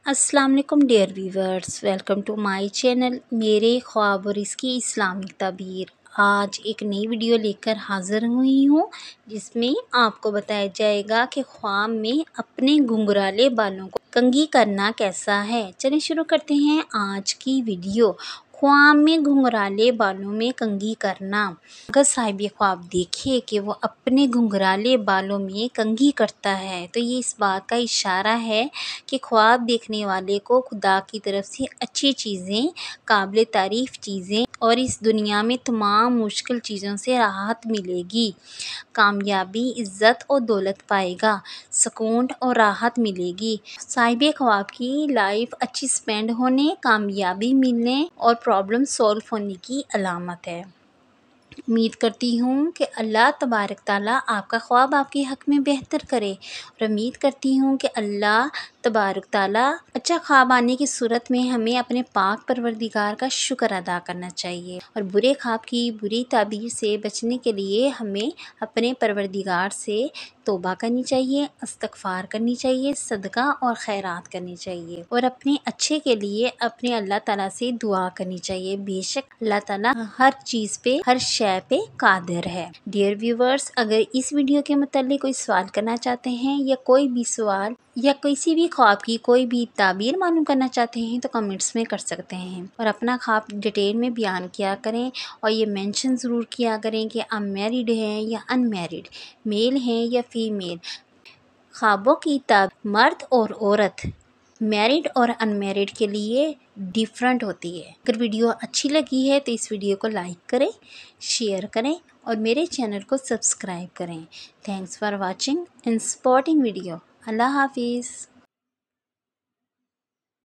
अस्सलाम वालेकुम dear viewers, welcome to my channel मेरे ख्वाब और इसकी इस्लामिक ताबीर। आज एक नई वीडियो लेकर हाज़िर हुई हूँ जिसमें आपको बताया जाएगा कि ख्वाब में अपने घुंघराले बालों को कंघी करना कैसा है। चलिए शुरू करते हैं आज की वीडियो। ख्वाब में घुंघराले बालों में कंघी करना। अगर साहिब ख्वाब देखे कि वो अपने घुंघराले बालों में कंघी करता है तो ये इस बात का इशारा है कि ख्वाब देखने वाले को खुदा की तरफ से अच्छी चीज़ें, काबिल तारीफ़ चीज़ें और इस दुनिया में तमाम मुश्किल चीज़ों से राहत मिलेगी। कामयाबी, इज़्ज़त और दौलत पाएगा, सुकून और राहत मिलेगी। साहिब ख्वाब की लाइफ अच्छी स्पेंड होने, कामयाबी मिलने और प्रॉब्लम सॉल्व होने की अलामत है। उम्मीद करती हूँ कि अल्लाह तबारक ताला आपका ख्वाब आपके हक़ में बेहतर करे और उम्मीद करती हूँ कि अल्लाह तबारक ताला अच्छा ख्वाब आने की सूरत में हमें अपने पाक परवरदिगार का शुक्र अदा करना चाहिए और बुरे ख्वाब की बुरी ताबीर से बचने के लिए हमें अपने परवरदिगार से तौबा करनी चाहिए, इस्तिग़फ़ार करनी चाहिए, सदका और खैरात करनी चाहिए और अपने अच्छे के लिए अपने अल्लाह ताला से दुआ करनी चाहिए। बेशक अल्लाह ताला हर चीज़ पे, हर शय पे कादिर है। डियर व्यूवर्स, अगर इस वीडियो के मुताल्लिक़ कोई सवाल करना चाहते हैं या कोई भी सवाल या किसी भी ख्वाब की कोई भी ताबीर मालूम करना चाहते हैं तो कमेंट्स में कर सकते हैं और अपना ख्वाब डिटेल में बयान किया करें और ये मेंशन ज़रूर किया करें कि आप मैरिड हैं या अनमैरिड, मेल हैं या फीमेल। ख्वाबों की ताबीर मर्द और औरत, मैरिड और अनमैरिड के लिए डिफरेंट होती है। अगर वीडियो अच्छी लगी है तो इस वीडियो को लाइक करें, शेयर करें और मेरे चैनल को सब्सक्राइब करें। Thanks for watching and supporting video. अल्लाह हाफिज़।